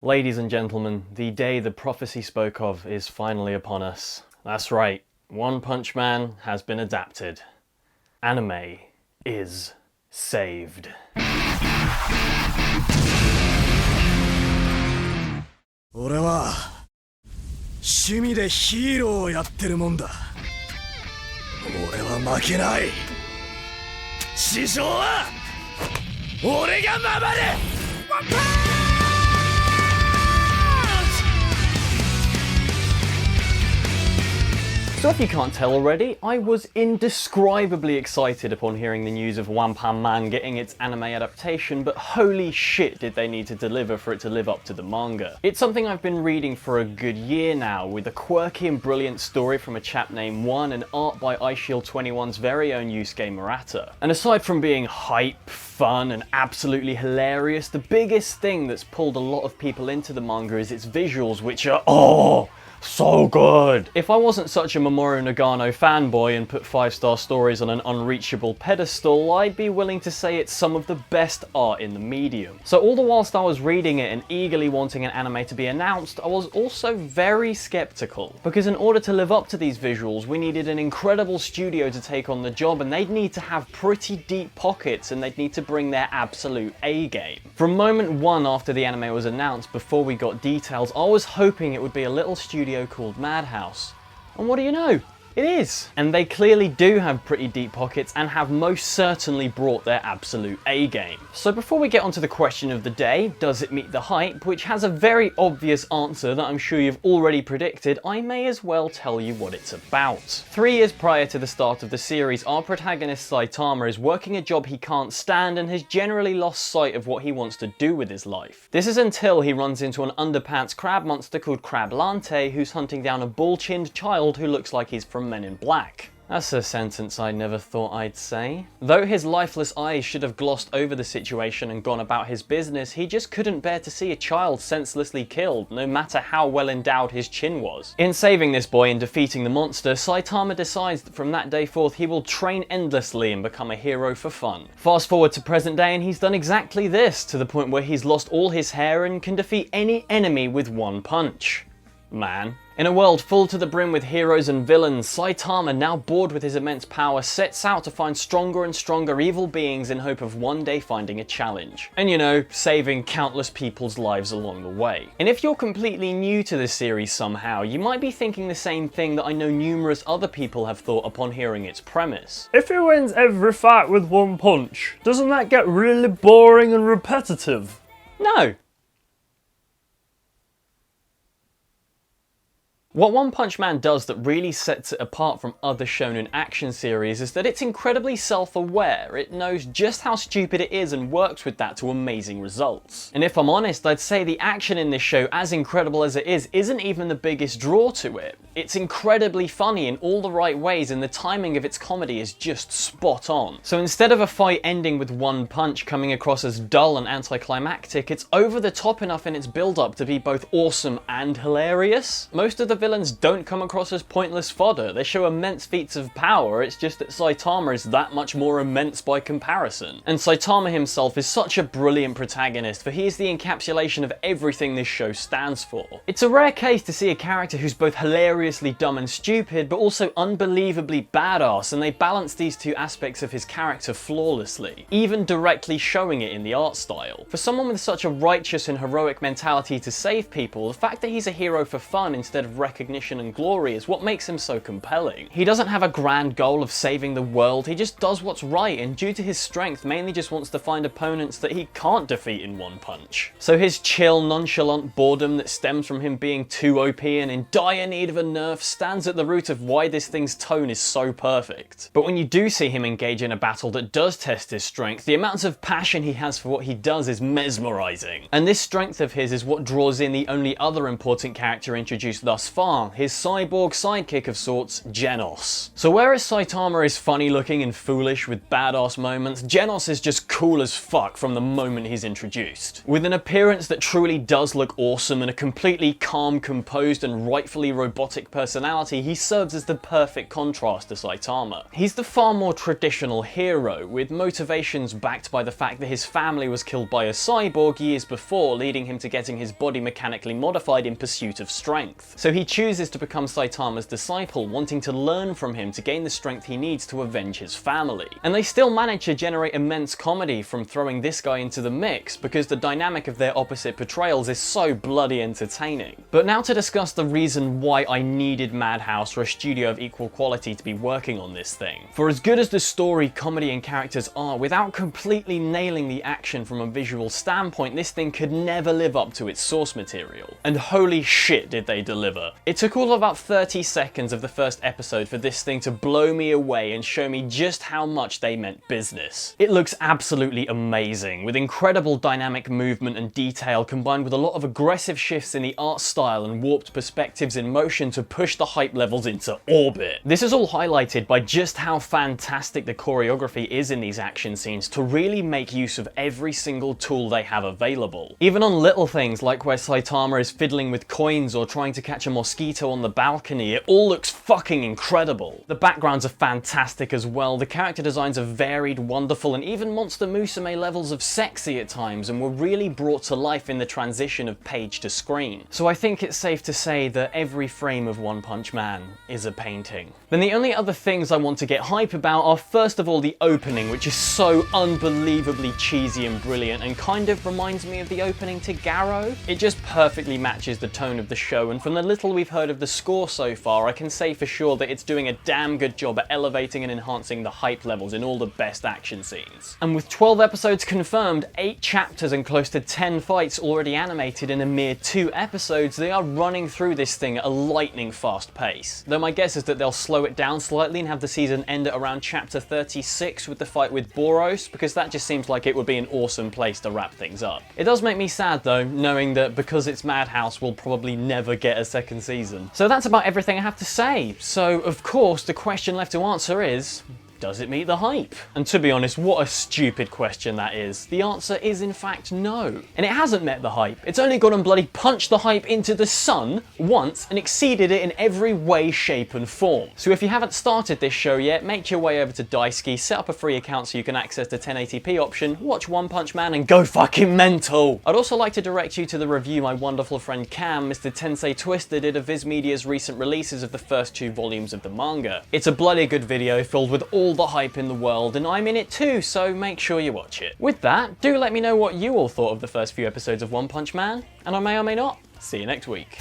Ladies and gentlemen, the day the prophecy spoke of is finally upon us. That's right, One Punch Man has been adapted. Anime is saved. 俺は趣味でヒーローをやってるもんだ。俺は負けない。師匠は俺が守る。So if you can't tell already, I was indescribably excited upon hearing the news of One Punch Man getting its anime adaptation, but holy shit did they need to deliver for it to live up to the manga. It's something I've been reading for a good year now, with a quirky and brilliant story from a chap named One and art by iShield21's very own Yusuke Murata. And aside from being hype, fun and absolutely hilarious, the biggest thing that's pulled a lot of people into the manga is its visuals, which are so good! If I wasn't such a Mamoru Nagano fanboy and put 5-star stories on an unreachable pedestal, I'd be willing to say it's some of the best art in the medium. So all the whilst I was reading it and eagerly wanting an anime to be announced, I was also very skeptical. Because in order to live up to these visuals, we needed an incredible studio to take on the job, and they'd need to have pretty deep pockets and they'd need to bring their absolute A game. From moment one after the anime was announced, before we got details, I was hoping it would be a little studio called Madhouse. And what do you know? It is! And they clearly do have pretty deep pockets and have most certainly brought their absolute A game. So before we get onto the question of the day, does it meet the hype, which has a very obvious answer that I'm sure you've already predicted, I may as well tell you what it's about. 3 years prior to the start of the series, our protagonist Saitama is working a job he can't stand and has generally lost sight of what he wants to do with his life. This is until he runs into an underpants crab monster called Crablante, who's hunting down a bull-chinned child who looks like he's from Men in Black. That's a sentence I never thought I'd say. Though his lifeless eyes should have glossed over the situation and gone about his business, he just couldn't bear to see a child senselessly killed, no matter how well endowed his chin was. In saving this boy and defeating the monster, Saitama decides that from that day forth he will train endlessly and become a hero for fun. Fast forward to present day and he's done exactly this, to the point where he's lost all his hair and can defeat any enemy with one punch. Man. In a world full to the brim with heroes and villains, Saitama, now bored with his immense power, sets out to find stronger and stronger evil beings in hope of one day finding a challenge. And you know, saving countless people's lives along the way. And if you're completely new to this series somehow, you might be thinking the same thing that I know numerous other people have thought upon hearing its premise. If he wins every fight with one punch, doesn't that get really boring and repetitive? No. What One Punch Man does that really sets it apart from other shonen action series is that it's incredibly self-aware. It knows just how stupid it is and works with that to amazing results. And if I'm honest, I'd say the action in this show, as incredible as it is, isn't even the biggest draw to it. It's incredibly funny in all the right ways, and the timing of its comedy is just spot on. So instead of a fight ending with one punch coming across as dull and anticlimactic, it's over the top enough in its build-up to be both awesome and hilarious. Most of the villains don't come across as pointless fodder. They show immense feats of power, it's just that Saitama is that much more immense by comparison. And Saitama himself is such a brilliant protagonist, for he is the encapsulation of everything this show stands for. It's a rare case to see a character who's both hilariously dumb and stupid, but also unbelievably badass, and they balance these two aspects of his character flawlessly, even directly showing it in the art style. For someone with such a righteous and heroic mentality to save people, the fact that he's a hero for fun instead of recognition and glory is what makes him so compelling. He doesn't have a grand goal of saving the world, he just does what's right, and due to his strength mainly just wants to find opponents that he can't defeat in one punch. So his chill, nonchalant boredom that stems from him being too OP and in dire need of a nerf stands at the root of why this thing's tone is so perfect. But when you do see him engage in a battle that does test his strength, the amounts of passion he has for what he does is mesmerizing. And this strength of his is what draws in the only other important character introduced thus far, star, his cyborg sidekick of sorts, Genos. So whereas Saitama is funny looking and foolish with badass moments, Genos is just cool as fuck from the moment he's introduced. With an appearance that truly does look awesome and a completely calm, composed and rightfully robotic personality, he serves as the perfect contrast to Saitama. He's the far more traditional hero, with motivations backed by the fact that his family was killed by a cyborg years before, leading him to getting his body mechanically modified in pursuit of strength. So he chooses to become Saitama's disciple, wanting to learn from him to gain the strength he needs to avenge his family. And they still manage to generate immense comedy from throwing this guy into the mix, because the dynamic of their opposite portrayals is so bloody entertaining. But now to discuss the reason why I needed Madhouse or a studio of equal quality to be working on this thing. For as good as the story, comedy and characters are, without completely nailing the action from a visual standpoint, this thing could never live up to its source material. And holy shit did they deliver. It took all of about 30 seconds of the first episode for this thing to blow me away and show me just how much they meant business. It looks absolutely amazing, with incredible dynamic movement and detail combined with a lot of aggressive shifts in the art style and warped perspectives in motion to push the hype levels into orbit. This is all highlighted by just how fantastic the choreography is in these action scenes to really make use of every single tool they have available. Even on little things like where Saitama is fiddling with coins or trying to catch a mosquito on the balcony, it all looks fucking incredible. The backgrounds are fantastic as well, the character designs are varied, wonderful, and even Monster Musume levels of sexy at times, and were really brought to life in the transition of page to screen. So I think it's safe to say that every frame of One Punch Man is a painting. Then the only other things I want to get hype about are first of all the opening, which is so unbelievably cheesy and brilliant and kind of reminds me of the opening to Garou. It just perfectly matches the tone of the show, and from the little we've heard of the score so far, I can say for sure that it's doing a damn good job at elevating and enhancing the hype levels in all the best action scenes. And with 12 episodes confirmed, 8 chapters and close to 10 fights already animated in a mere 2 episodes, they are running through this thing at a lightning fast pace. Though my guess is that they'll slow it down slightly and have the season end at around chapter 36 with the fight with Boros, because that just seems like it would be an awesome place to wrap things up. It does make me sad though, knowing that because it's Madhouse, we'll probably never get a second season. So that's about everything I have to say. So of course the question left to answer is, does it meet the hype? And to be honest, what a stupid question that is. The answer is in fact no. And it hasn't met the hype. It's only gone and bloody punched the hype into the sun once and exceeded it in every way, shape and form. So if you haven't started this show yet, make your way over to Daisuke, set up a free account so you can access the 1080p option, watch One Punch Man and go fucking mental. I'd also like to direct you to the review my wonderful friend Cam, Mr. Tensei Twister, did of Viz Media's recent releases of the first 2 volumes of the manga. It's a bloody good video filled with all the hype in the world, and I'm in it too, so make sure you watch it. With that, do let me know what you all thought of the first few episodes of One Punch Man, and I may or may not see you next week.